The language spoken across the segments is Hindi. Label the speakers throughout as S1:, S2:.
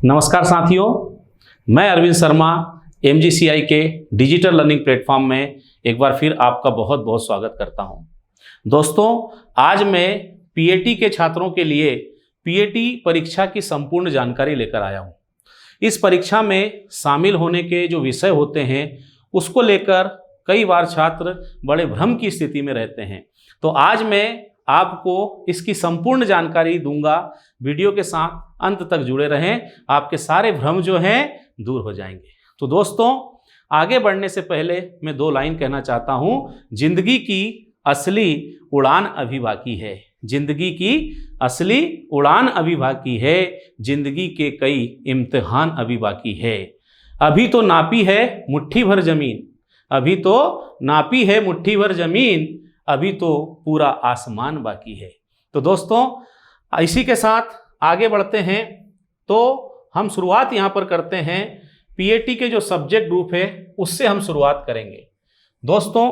S1: नमस्कार साथियों, मैं अरविंद शर्मा MGCI के डिजिटल लर्निंग प्लेटफॉर्म में एक बार फिर आपका बहुत बहुत स्वागत करता हूं। दोस्तों, आज मैं PAT के छात्रों के लिए PAT परीक्षा की संपूर्ण जानकारी लेकर आया हूं। इस परीक्षा में शामिल होने के जो विषय होते हैं उसको लेकर कई बार छात्र बड़े भ्रम की स्थिति में रहते हैं। तो आज मैं आपको इसकी संपूर्ण जानकारी दूंगा। वीडियो के साथ अंत तक जुड़े रहें, आपके सारे भ्रम जो हैं दूर हो जाएंगे। तो दोस्तों, आगे बढ़ने से पहले मैं 2 लाइन कहना चाहता हूं। जिंदगी की असली उड़ान अभी बाकी है। जिंदगी की असली उड़ान अभी बाकी है। जिंदगी के कई इम्तिहान अभी बाकी है। अभी तो नापी है मुट्ठी भर जमीन, अभी तो नापी है मुट्ठी भर जमीन, अभी तो पूरा आसमान बाकी है। तो दोस्तों, इसी के साथ आगे बढ़ते हैं। तो हम शुरुआत यहाँ पर करते हैं PAT के जो सब्जेक्ट ग्रुप है उससे हम शुरुआत करेंगे। दोस्तों,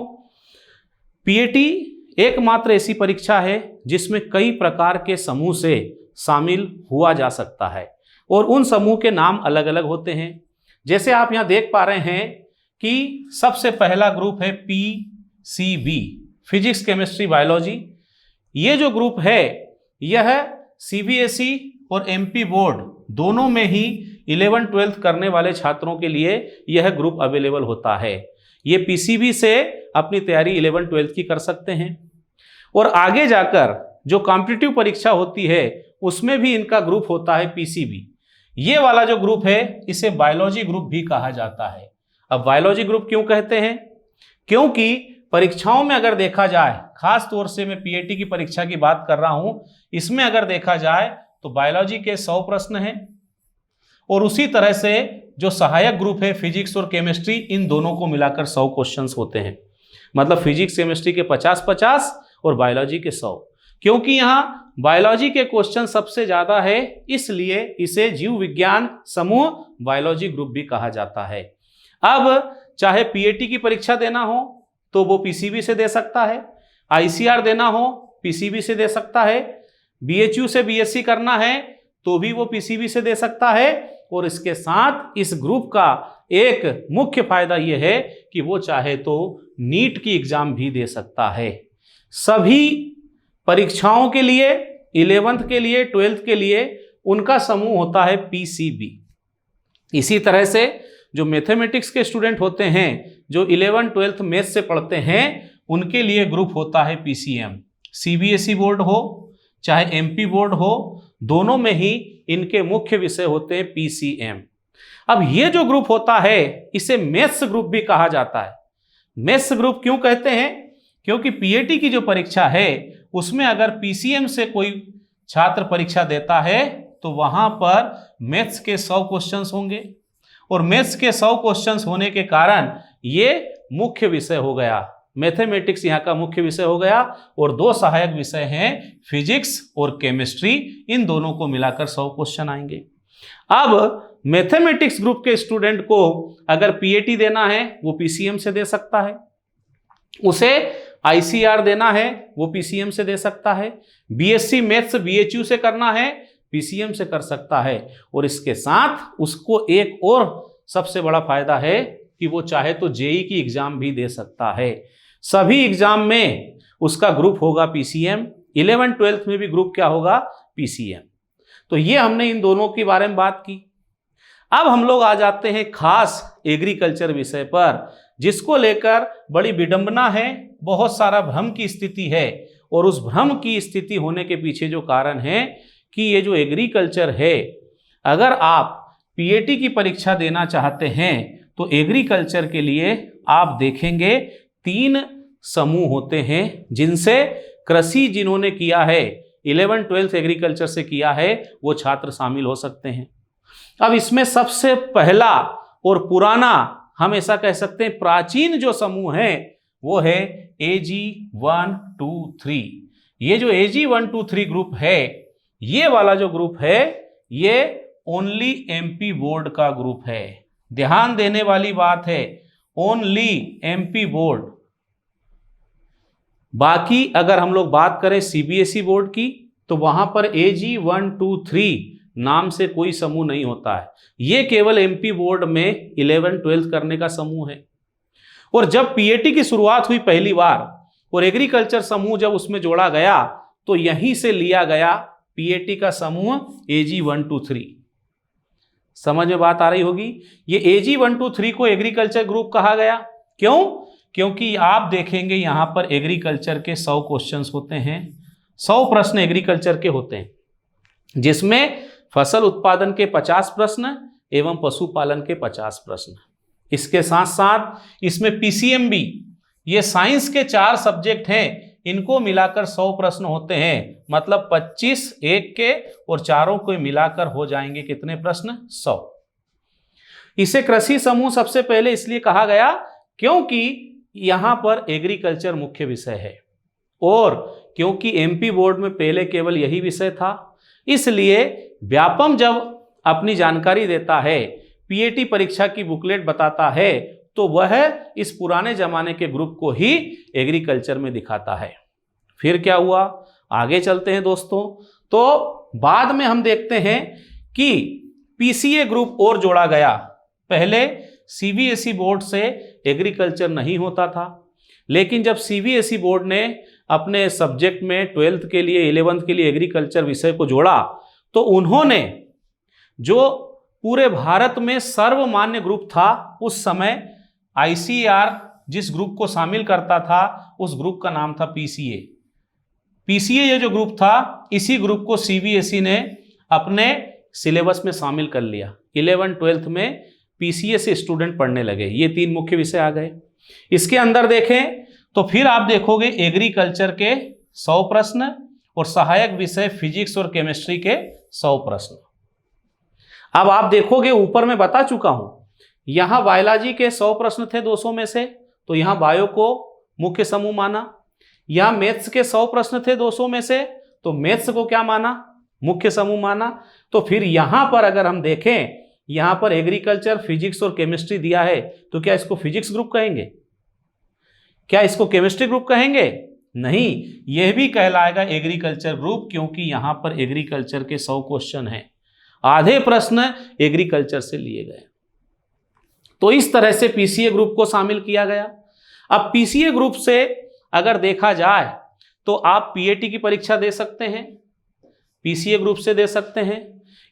S1: PAT एकमात्र ऐसी परीक्षा है जिसमें कई प्रकार के समूह से शामिल हुआ जा सकता है और उन समूह के नाम अलग अलग होते हैं। जैसे आप यहाँ देख पा रहे हैं कि सबसे पहला ग्रुप है PCB, फिजिक्स केमिस्ट्री बायोलॉजी। ये जो ग्रुप है यह CBSE और MP बोर्ड दोनों में ही 11th-12th करने वाले छात्रों के लिए यह ग्रुप अवेलेबल होता है। ये PCB से अपनी तैयारी 11th-12th की कर सकते हैं और आगे जाकर जो कॉम्पिटिटिव परीक्षा होती है उसमें भी इनका ग्रुप होता है PCB। ये वाला जो ग्रुप है इसे बायोलॉजी ग्रुप भी कहा जाता है। अब बायोलॉजी ग्रुप क्यों कहते हैं? क्योंकि परीक्षाओं में अगर देखा जाए, खास तौर से मैं PAT की परीक्षा की बात कर रहा हूं, इसमें अगर देखा जाए तो बायोलॉजी के 100 प्रश्न हैं और उसी तरह से जो सहायक ग्रुप है फिजिक्स और केमिस्ट्री, इन दोनों को मिलाकर 100 क्वेश्चंस होते हैं। मतलब फिजिक्स केमिस्ट्री के 50-50 और बायोलॉजी के 100। क्योंकि यहाँ बायोलॉजी के क्वेश्चन सबसे ज्यादा है, इसलिए इसे जीव विज्ञान समूह बायोलॉजी ग्रुप भी कहा जाता है। अब चाहे PAT की परीक्षा देना हो तो वो PCB से दे सकता है, ICR देना हो PCB से दे सकता है, BHU से BSc करना है तो भी वो PCB से दे सकता है। और इसके साथ इस ग्रुप का एक मुख्य फायदा यह है कि वो चाहे तो नीट की एग्जाम भी दे सकता है। सभी परीक्षाओं के लिए, 11th के लिए, 12th के लिए उनका समूह होता है PCB। इसी तरह से जो मैथमेटिक्स के स्टूडेंट होते हैं, जो 11th-12th मैथ्स से पढ़ते हैं, उनके लिए ग्रुप होता है PCM। CBSE बोर्ड हो चाहे MP बोर्ड हो, दोनों में ही इनके मुख्य विषय होते हैं PCM। अब ये जो ग्रुप होता है इसे मैथ्स ग्रुप भी कहा जाता है। मैथ्स ग्रुप क्यों कहते हैं? क्योंकि PAT की जो परीक्षा है उसमें अगर PCM से कोई छात्र परीक्षा देता है तो वहां पर मैथ्स के 100 क्वेश्चंस होंगे और मैथ्स के 100 क्वेश्चंस होने के कारण ये मुख्य विषय हो गया। मैथमेटिक्स यहाँ का मुख्य विषय हो गया और 2 सहायक विषय हैं फिजिक्स और केमिस्ट्री, इन दोनों को मिलाकर 100 क्वेश्चन आएंगे। अब मैथमेटिक्स ग्रुप के स्टूडेंट को अगर PAT देना है वो PCM से दे सकता है, उसे ICR देना है वो PCM से दे सकता है, BSc मैथ्स BHU से करना है PCM से कर सकता है। और इसके साथ उसको एक और सबसे बड़ा फायदा है कि वो चाहे तो JEE की एग्जाम भी दे सकता है। सभी एग्जाम में उसका ग्रुप होगा PCM, 11th-12th में भी ग्रुप क्या होगा? PCM। तो ये हमने इन दोनों के बारे में बात की। अब हम लोग आ जाते हैं खास एग्रीकल्चर विषय पर, जिसको लेकर बड़ी विडंबना है, बहुत सारा भ्रम की स्थिति है। और उस भ्रम की स्थिति होने के पीछे जो कारण है कि ये जो एग्रीकल्चर है, अगर आप PAT की परीक्षा देना चाहते हैं तो एग्रीकल्चर के लिए आप देखेंगे 3 समूह होते हैं जिनसे कृषि जिन्होंने किया है, 11th-12th एग्रीकल्चर से किया है, वो छात्र शामिल हो सकते हैं। अब इसमें सबसे पहला और पुराना, हम ऐसा कह सकते हैं प्राचीन जो समूह है वो है AG 1, 2, 3। ये जो AG 1, 2, 3 ग्रुप है, ये वाला जो ग्रुप है ये ओनली MP बोर्ड का ग्रुप है। ध्यान देने वाली बात है, ओनली MP बोर्ड। बाकी अगर हम लोग बात करें CBSE बोर्ड की तो वहां पर AG 1, 2, 3 नाम से कोई समूह नहीं होता है, ये केवल एमपी बोर्ड में 11 12 करने का समूह है। और जब पीएटी की शुरुआत हुई पहली बार और एग्रीकल्चर समूह जब उसमें जोड़ा गया तो यहीं से लिया गया पीएटी का समूह AG 1 2 3। समझ में बात आ रही होगी। ये AG 1 2 3 को एग्रीकल्चर ग्रुप कहा गया। क्यों? क्योंकि आप देखेंगे यहां पर एग्रीकल्चर के 100 क्वेश्चंस होते हैं, 100 प्रश्न एग्रीकल्चर के होते हैं, जिसमें फसल उत्पादन के 50 प्रश्न एवं पशुपालन के 50 प्रश्न। इसके साथ साथ इसमें PCM भी, ये साइंस के 4 सब्जेक्ट हैं, इनको मिलाकर 100 प्रश्न होते हैं। मतलब 25 एक के और चारों को मिलाकर हो जाएंगे कितने प्रश्न? 100। इसे कृषि समूह सबसे पहले इसलिए कहा गया क्योंकि यहां पर एग्रीकल्चर मुख्य विषय है और क्योंकि एमपी बोर्ड में पहले केवल यही विषय था, इसलिए व्यापम जब अपनी जानकारी देता है, पीएटी परीक्षा की बुकलेट बताता है, तो वह इस पुराने जमाने के ग्रुप को ही एग्रीकल्चर में दिखाता है। फिर क्या हुआ, आगे चलते हैं दोस्तों। तो बाद में हम देखते हैं कि पीसीए ग्रुप और जोड़ा गया। पहले सीबीएसई बोर्ड से एग्रीकल्चर नहीं होता था, लेकिन जब सीबीएसई बोर्ड ने अपने सब्जेक्ट में 12th के लिए 11th के लिए एग्रीकल्चर विषय को जोड़ा, तो उन्होंने जो पूरे भारत में सर्वमान्य ग्रुप था उस समय, आईसीएआर जिस ग्रुप को शामिल करता था उस ग्रुप का नाम था पीसीए। पीसीए ये जो ग्रुप था, इसी ग्रुप को सीबीएसई ने अपने सिलेबस में शामिल कर लिया। 11 12th में पीसीए से स्टूडेंट पढ़ने लगे। ये 3 मुख्य विषय आ गए। इसके अंदर देखें तो फिर आप देखोगे एग्रीकल्चर के 100 प्रश्न और सहायक विषय फिजिक्स और केमिस्ट्री के 100 प्रश्न। अब आप देखोगे ऊपर मैं बता चुका हूं, यहां बायोलॉजी के 100 प्रश्न थे 200 में से, तो यहां बायो को मुख्य समूह माना। यहां मैथ्स के 100 प्रश्न थे 200 में से, तो मैथ्स को क्या माना? मुख्य समूह माना। तो फिर यहां पर अगर हम देखें, यहां पर एग्रीकल्चर, फिजिक्स और केमिस्ट्री दिया है, तो क्या इसको फिजिक्स ग्रुप कहेंगे? क्या इसको केमिस्ट्री ग्रुप कहेंगे? नहीं, यह भी कहलाएगा एग्रीकल्चर ग्रुप, क्योंकि यहां पर एग्रीकल्चर के 100 क्वेश्चन हैं, आधे प्रश्न एग्रीकल्चर से लिए गए। तो इस तरह से पीसीए ग्रुप को शामिल किया गया। अब पीसीए ग्रुप से अगर देखा जाए तो आप पीएटी की परीक्षा दे सकते हैं, पीसीए ग्रुप से दे सकते हैं।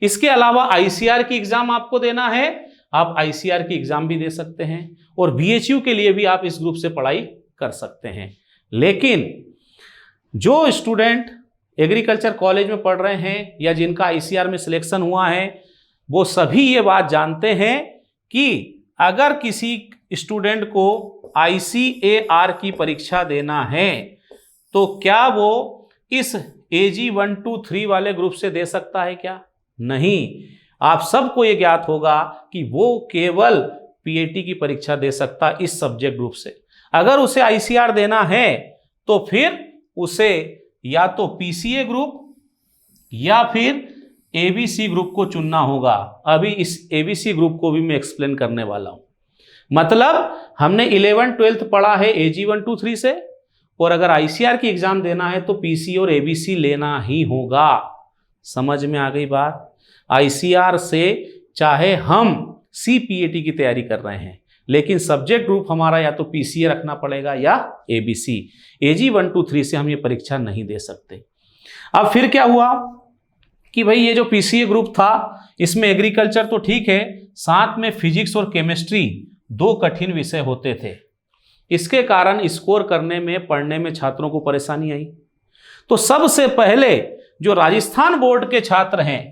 S1: इसके अलावा आईसीआर की एग्जाम आपको देना है, आप आईसीआर की एग्जाम भी दे सकते हैं, और बीएचयू के लिए भी आप इस ग्रुप से पढ़ाई कर सकते हैं। लेकिन जो स्टूडेंट एग्रीकल्चर कॉलेज में पढ़ रहे हैं या जिनका आईसीआर में सिलेक्शन हुआ है, वो सभी ये बात जानते हैं कि अगर किसी स्टूडेंट को आईसीएआर की परीक्षा देना है तो क्या वो इस AG 1 2 3 वाले ग्रुप से दे सकता है क्या? नहीं। आप सबको ये ज्ञात होगा कि वो केवल पीएटी की परीक्षा दे सकता है इस सब्जेक्ट ग्रुप से। अगर उसे आईसीआर देना है तो फिर उसे या तो पीसीए ग्रुप या फिर एबीसी ग्रुप को चुनना होगा। अभी इस एबीसी ग्रुप को भी मैं एक्सप्लेन करने वाला हूं। मतलब हमने 11 12th पढ़ा है AG 1 2 3 से, और अगर आईसीआर की एग्जाम देना है तो पीसी और एबीसी लेना ही होगा। समझ में आ गई बात? आईसीआर से चाहे हम सीपीएटी की तैयारी कर रहे हैं, लेकिन सब्जेक्ट ग्रुप हमारा या तो पीसीए रखना पड़ेगा या एबीसी। AG 1 2 3 से हम ये परीक्षा नहीं दे सकते। अब फिर क्या हुआ कि भाई ये जो पीसीए ग्रुप था, इसमें एग्रीकल्चर तो ठीक है, साथ में फिजिक्स और केमिस्ट्री 2 कठिन विषय होते थे। इसके कारण स्कोर करने में, पढ़ने में छात्रों को परेशानी आई। तो सबसे पहले जो राजस्थान बोर्ड के छात्र हैं,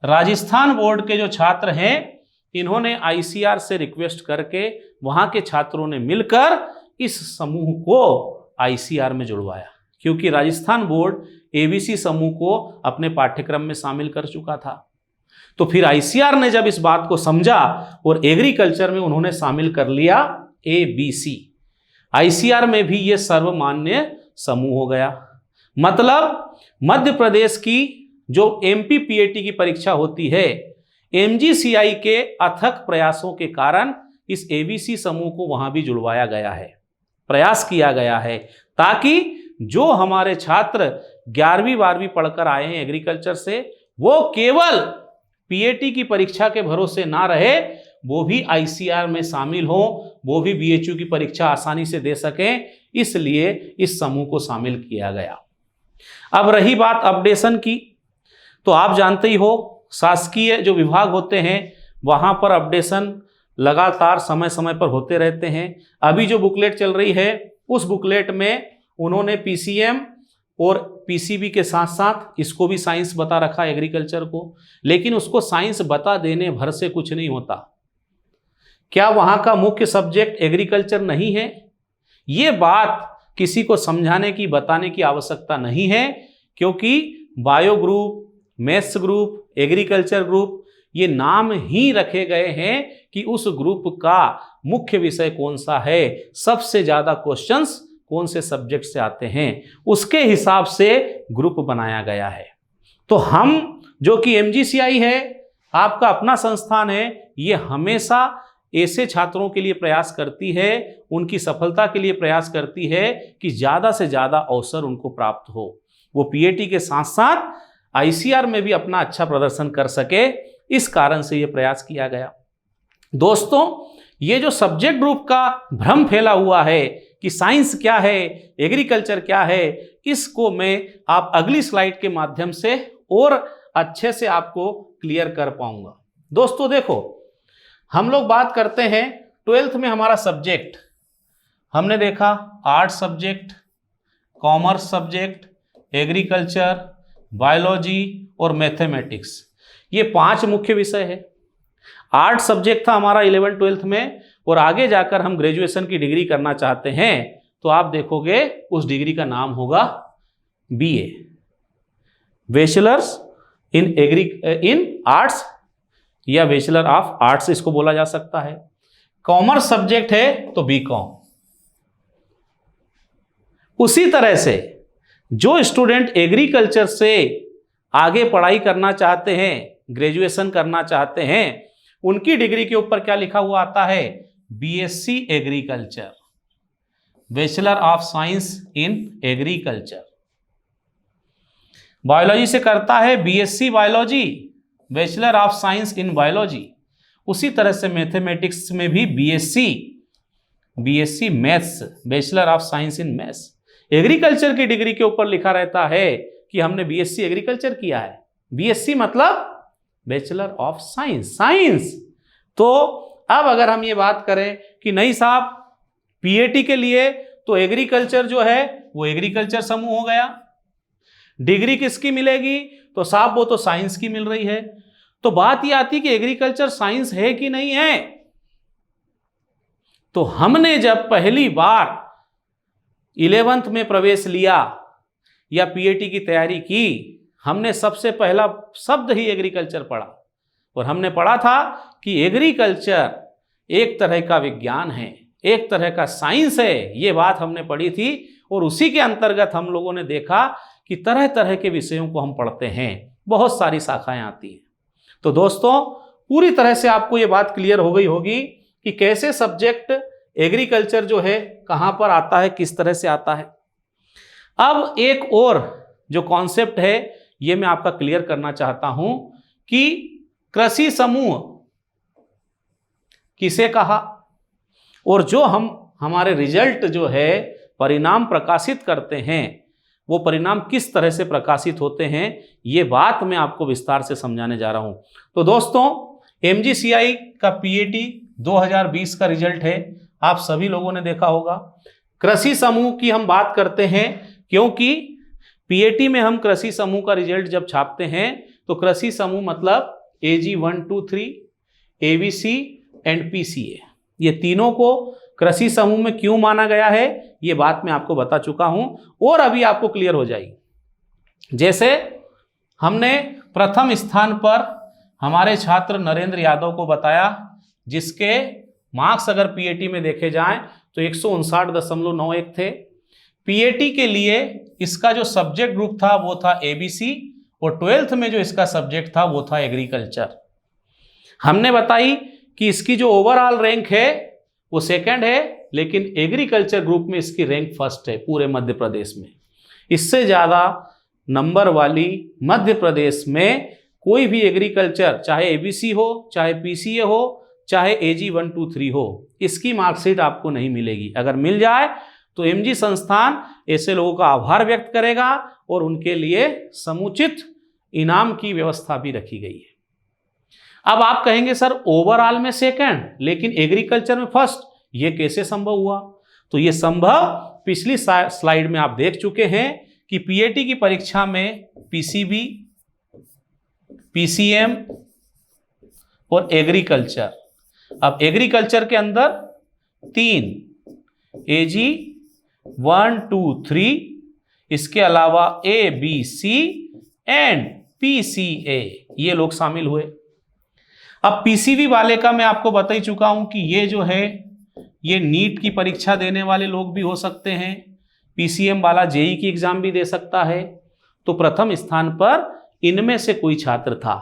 S1: राजस्थान बोर्ड के जो छात्र हैं, इन्होंने आईसीआर से रिक्वेस्ट करके वहां के छात्रों ने मिलकर इस समूह को आईसीआर में जुड़वाया, क्योंकि राजस्थान बोर्ड एबीसी समूह को अपने पाठ्यक्रम में शामिल कर चुका था। तो फिर आईसीआर ने जब इस बात को समझा और एग्रीकल्चर में उन्होंने शामिल कर लिया एबीसी। आईसीआर में भी ये सर्वमान्य समूह हो गया। मतलब मध्य प्रदेश की जो एमपी पीएटी की परीक्षा होती है, एमजीसीआई के अथक प्रयासों के कारण इस एबीसी समूह को वहां भी जुड़वाया गया है, प्रयास किया गया है, ताकि जो हमारे छात्र 11वीं 12वीं पढ़कर आए हैं एग्रीकल्चर से, वो केवल पीएटी की परीक्षा के भरोसे ना रहे, वो भी आईसीआर में शामिल हो, वो भी बीएचयू की परीक्षा आसानी से दे सकें, इसलिए इस समूह को शामिल किया गया। अब रही बात अपडेशन की, तो आप जानते ही हो शासकीय जो विभाग होते हैं वहां पर अपडेशन लगातार समय समय पर होते रहते हैं। अभी जो बुकलेट चल रही है उस बुकलेट में उन्होंने पीसीएम और पीसीबी के साथ साथ इसको भी साइंस बता रखा एग्रीकल्चर को, लेकिन उसको साइंस बता देने भर से कुछ नहीं होता। क्या वहां का मुख्य सब्जेक्ट एग्रीकल्चर नहीं है? ये बात किसी को समझाने की बताने की आवश्यकता नहीं है, क्योंकि bio group, maths group, agriculture group ये नाम ही रखे गए हैं कि उस ग्रुप का मुख्य विषय कौन सा है, सबसे ज्यादा क्वेश्चंस कौन से सब्जेक्ट से आते हैं, उसके हिसाब से ग्रुप बनाया गया है। तो हम जो कि एमजीसीआई है, आपका अपना संस्थान है, ये हमेशा ऐसे छात्रों के लिए प्रयास करती है, उनकी सफलता के लिए प्रयास करती है कि ज़्यादा से ज़्यादा अवसर उनको प्राप्त हो, वो पीएटी के साथ साथ आईसीआर में भी अपना अच्छा प्रदर्शन कर सके। इस कारण से ये प्रयास किया गया। दोस्तों, ये जो सब्जेक्ट ग्रुप का भ्रम फैला हुआ है कि साइंस क्या है, एग्रीकल्चर क्या है, इसको मैं आप अगली स्लाइड के माध्यम से और अच्छे से आपको क्लियर कर पाऊंगा। दोस्तों देखो, हम लोग बात करते हैं 12th में हमारा सब्जेक्ट, हमने देखा arts subject, commerce subject, agriculture, biology और मैथमेटिक्स, ये 5 मुख्य विषय है। आर्ट्स सब्जेक्ट था हमारा 11th 12th में, और आगे जाकर हम ग्रेजुएशन की डिग्री करना चाहते हैं तो आप देखोगे उस डिग्री का नाम होगा बीए, बैचलर्स इन आर्ट्स या बैचलर ऑफ आर्ट्स इसको बोला जा सकता है। कॉमर्स सब्जेक्ट है तो बीकॉम। उसी तरह से जो स्टूडेंट एग्रीकल्चर से आगे पढ़ाई करना चाहते हैं, ग्रेजुएशन करना चाहते हैं, उनकी डिग्री के ऊपर क्या लिखा हुआ आता है? BSc agriculture, bachelor of science in agriculture. Biology से करता है BSc biology, bachelor of science in biology. उसी तरह से मैथमेटिक्स में भी BSc maths, bachelor of science in maths. Agriculture की डिग्री के ऊपर लिखा रहता है कि हमने बीएससी एग्रीकल्चर किया है। बीएससी मतलब बैचलर ऑफ साइंस। तो अब अगर हम ये बात करें कि नहीं साहब, पीएटी के लिए तो एग्रीकल्चर जो है वो एग्रीकल्चर समूह हो गया, डिग्री किसकी मिलेगी? तो साहब वो तो साइंस की मिल रही है। तो बात ये आती कि एग्रीकल्चर साइंस है कि नहीं है। तो हमने जब पहली बार 11th में प्रवेश लिया या पीएटी की तैयारी की, हमने सबसे पहला शब्द ही एग्रीकल्चर पढ़ा, और हमने पढ़ा था कि एग्रीकल्चर एक तरह का विज्ञान है, एक तरह का साइंस है। ये बात हमने पढ़ी थी, और उसी के अंतर्गत हम लोगों ने देखा कि तरह तरह के विषयों को हम पढ़ते हैं, बहुत सारी शाखाएं आती हैं। तो दोस्तों, पूरी तरह से आपको ये बात क्लियर हो गई होगी कि कैसे सब्जेक्ट एग्रीकल्चर जो है कहाँ पर आता है, किस तरह से आता है। अब एक और जो कॉन्सेप्ट है ये मैं आपका क्लियर करना चाहता हूं कि कृषि समूह किसे कहा, और जो हमारे रिजल्ट जो है परिणाम प्रकाशित करते हैं, वो परिणाम किस तरह से प्रकाशित होते हैं, ये बात मैं आपको विस्तार से समझाने जा रहा हूं। तो दोस्तों, एमजीसीआई का पीएटी 2020 का रिजल्ट है, आप सभी लोगों ने देखा होगा। कृषि समूह की हम बात करते हैं क्योंकि पीएटी में हम कृषि समूह का रिजल्ट जब छापते हैं तो कृषि समूह मतलब AG 1, 2, 3, ABC एंड PCA, ये तीनों को कृषि समूह में क्यों माना गया है ये बात मैं आपको बता चुका हूं, और अभी आपको क्लियर हो जाएगी। जैसे हमने प्रथम स्थान पर हमारे छात्र नरेंद्र यादव को बताया, जिसके मार्क्स अगर पीएटी में देखे जाएं तो 159.91 थे। पीएटी के लिए इसका जो सब्जेक्ट ग्रुप था वो था ABC, और 12th में जो इसका सब्जेक्ट था वो था एग्रीकल्चर। हमने बताई कि इसकी जो ओवरऑल रैंक है वो सेकंड है, लेकिन एग्रीकल्चर ग्रुप में इसकी रैंक फर्स्ट है पूरे मध्य प्रदेश में। इससे ज़्यादा नंबर वाली मध्य प्रदेश में कोई भी एग्रीकल्चर, चाहे एबीसी हो, चाहे पीसीए हो, चाहे एजी 1 2 3 हो, इसकी मार्कशीट आपको नहीं मिलेगी। अगर मिल जाए तो एमजी संस्थान ऐसे लोगों का आभार व्यक्त करेगा और उनके लिए समुचित इनाम की व्यवस्था भी रखी गई है। अब आप कहेंगे सर ओवरऑल में सेकंड लेकिन एग्रीकल्चर में फर्स्ट, ये कैसे संभव हुआ? तो ये संभव पिछली स्लाइड में आप देख चुके हैं कि पीएटी की परीक्षा में पीसीबी, पीसीएम और एग्रीकल्चर, अब एग्रीकल्चर के अंदर 3 एजी 1 2 3, इसके अलावा A B C and PCA, ये लोग शामिल हुए। अब पीसीबी वाले का मैं आपको बता ही चुका हूं कि ये जो है ये नीट की परीक्षा देने वाले लोग भी हो सकते हैं, पीसीएम वाला जेई की एग्जाम भी दे सकता है। तो प्रथम स्थान पर इनमें से कोई छात्र था।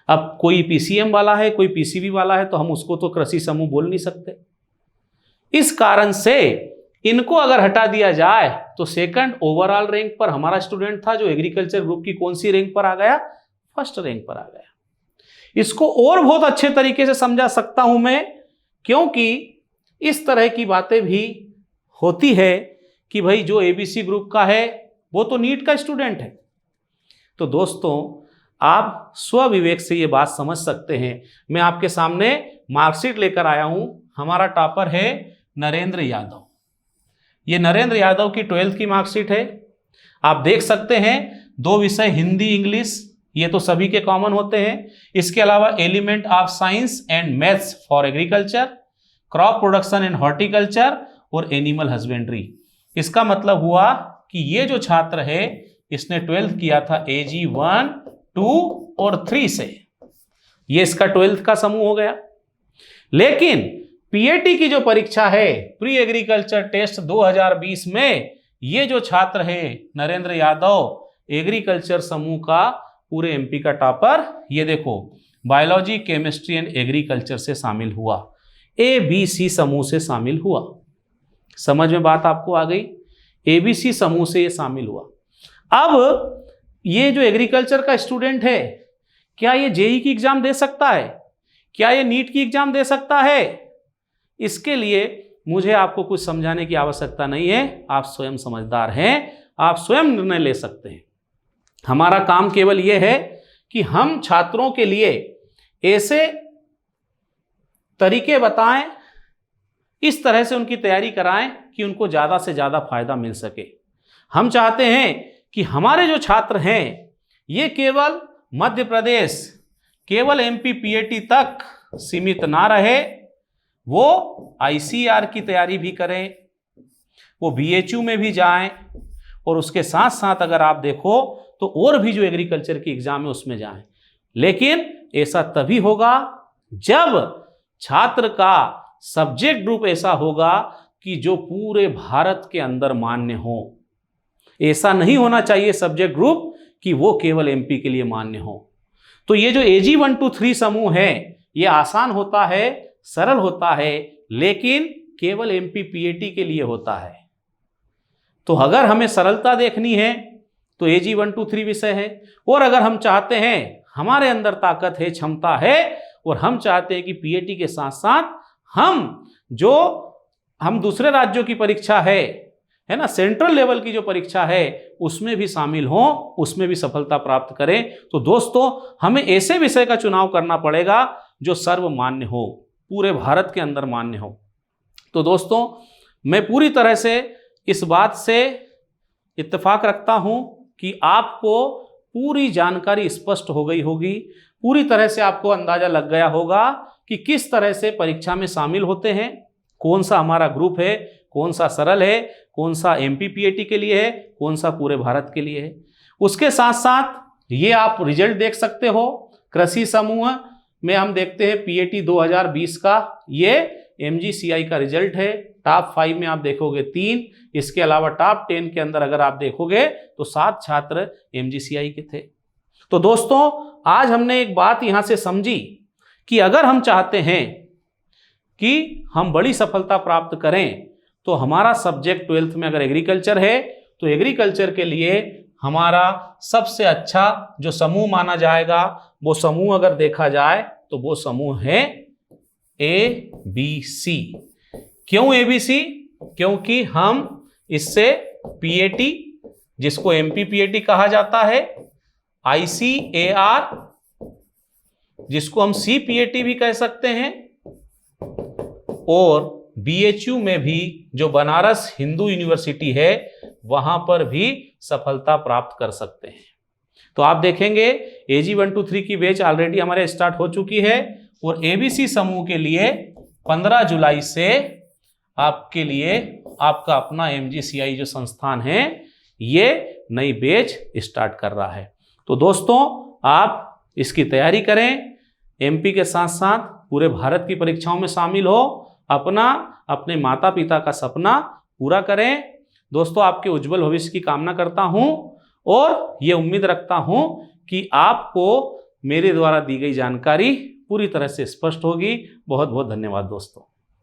S1: अब कोई पीसीएम वाला है, कोई पीसीबी वाला है, तो हम उसको तो कृषि समूह बोल नहीं सकते। इस कारण से इनको अगर हटा दिया जाए तो सेकंड ओवरऑल रैंक पर हमारा स्टूडेंट था जो एग्रीकल्चर ग्रुप की कौन सी रैंक पर आ गया? फर्स्ट रैंक पर आ गया। इसको और बहुत अच्छे तरीके से समझा सकता हूं मैं, क्योंकि इस तरह की बातें भी होती है कि भाई जो एबीसी ग्रुप का है वो तो नीट का स्टूडेंट है। तो दोस्तों आप स्वविवेक से ये बात समझ सकते हैं। मैं आपके सामने मार्कशीट लेकर आया हूं। हमारा टॉपर है नरेंद्र यादव। ये नरेंद्र यादव की 12th की मार्कशीट है। आप देख सकते हैं 2 विषय हिंदी इंग्लिश, ये तो सभी के कॉमन होते हैं। इसके अलावा element of science and maths for agriculture, crop production and horticulture और एनिमल हस्बेंड्री। इसका मतलब हुआ कि ये जो छात्र है इसने 12th किया था एजी 1 2 और 3 से, ये इसका 12th का समूह हो गया। लेकिन पीएटी की जो परीक्षा है प्री एग्रीकल्चर टेस्ट 2020 में ये जो छात्र है नरेंद्र यादव एग्रीकल्चर समूह का पूरे एमपी का टॉपर, ये देखो बायोलॉजी, केमिस्ट्री एंड एग्रीकल्चर से शामिल हुआ, एबीसी समूह से शामिल हुआ। समझ में बात आपको आ गई? एबीसी समूह से ये शामिल हुआ। अब ये जो एग्रीकल्चर का स्टूडेंट है क्या ये जेई की एग्जाम दे सकता है? क्या ये नीट की एग्जाम दे सकता है? इसके लिए मुझे आपको कुछ समझाने की आवश्यकता नहीं है, आप स्वयं समझदार हैं, आप स्वयं निर्णय ले सकते हैं। हमारा काम केवल यह है कि हम छात्रों के लिए ऐसे तरीके बताएं, इस तरह से उनकी तैयारी कराएं कि उनको ज़्यादा से ज़्यादा फायदा मिल सके। हम चाहते हैं कि हमारे जो छात्र हैं ये केवल मध्य प्रदेश, केवल एमपी पीएटी तक सीमित ना रहे, वो आईसीआर की तैयारी भी करें, वो बीएचयू में भी जाएं और उसके साथ साथ अगर आप देखो तो और भी जो एग्रीकल्चर की एग्जाम है उसमें जाएं। लेकिन ऐसा तभी होगा जब छात्र का सब्जेक्ट ग्रुप ऐसा होगा कि जो पूरे भारत के अंदर मान्य हो। ऐसा नहीं होना चाहिए सब्जेक्ट ग्रुप कि वो केवल एमपी के लिए मान्य हो। तो ये जो एजी 1 2 3 समूह है ये आसान होता है, सरल होता है, लेकिन केवल एमपी पीएटी के लिए होता है। तो अगर हमें सरलता देखनी है तो एजी 1 2 3 विषय है, और अगर हम चाहते हैं, हमारे अंदर ताकत है, क्षमता है, और हम चाहते हैं कि पीएटी के साथ साथ हम दूसरे राज्यों की परीक्षा है ना, सेंट्रल लेवल की जो परीक्षा है उसमें भी शामिल हों, उसमें भी सफलता प्राप्त करें, तो दोस्तों हमें ऐसे विषय का चुनाव करना पड़ेगा जो सर्वमान्य हो, पूरे भारत के अंदर मान्य हो। तो दोस्तों मैं पूरी तरह से इस बात से इत्तेफाक रखता हूं कि आपको पूरी जानकारी स्पष्ट हो गई होगी, पूरी तरह से आपको अंदाजा लग गया होगा कि किस तरह से परीक्षा में शामिल होते हैं, कौन सा हमारा ग्रुप है, कौन सा सरल है, कौन सा एमपी पीएटी के लिए है, कौन सा पूरे भारत के लिए है। उसके साथ साथ ये आप रिजल्ट देख सकते हो। कृषि समूह में हम देखते हैं पीएटी 2020 का ये एमजीसीआई का रिजल्ट है। टॉप 5 में आप देखोगे 3, इसके अलावा टॉप 10 के अंदर अगर आप देखोगे तो 7 छात्र एमजीसीआई के थे। तो दोस्तों आज हमने एक बात यहां से समझी कि अगर हम चाहते हैं कि हम बड़ी सफलता प्राप्त करें तो हमारा सब्जेक्ट 12th में अगर एग्रीकल्चर है तो एग्रीकल्चर के लिए हमारा सबसे अच्छा जो समूह माना जाएगा, वो समूह अगर देखा जाए तो वो समूह है ABC। क्यों ABC? क्योंकि हम इससे PAT, जिसको MPPAT कहा जाता है, ICAR, जिसको हम CPAT भी कह सकते हैं, और BHU में भी जो बनारस हिंदू यूनिवर्सिटी है वहां पर भी सफलता प्राप्त कर सकते हैं। तो आप देखेंगे AG 1 2 3 की बैच ऑलरेडी हमारे स्टार्ट हो चुकी है और ABC समूह के लिए 15 जुलाई से आपके लिए आपका अपना MGCI जो संस्थान है ये नई बैच स्टार्ट कर रहा है। तो दोस्तों आप इसकी तैयारी करें, MP के साथ साथ पूरे भारत की परीक्षाओं में शामिल हो, अपने माता पिता का सपना पूरा करें। दोस्तों आपके उज्जवल भविष्य की कामना करता हूं और ये उम्मीद रखता हूं कि आपको मेरे द्वारा दी गई जानकारी पूरी तरह से स्पष्ट होगी। बहुत बहुत धन्यवाद दोस्तों।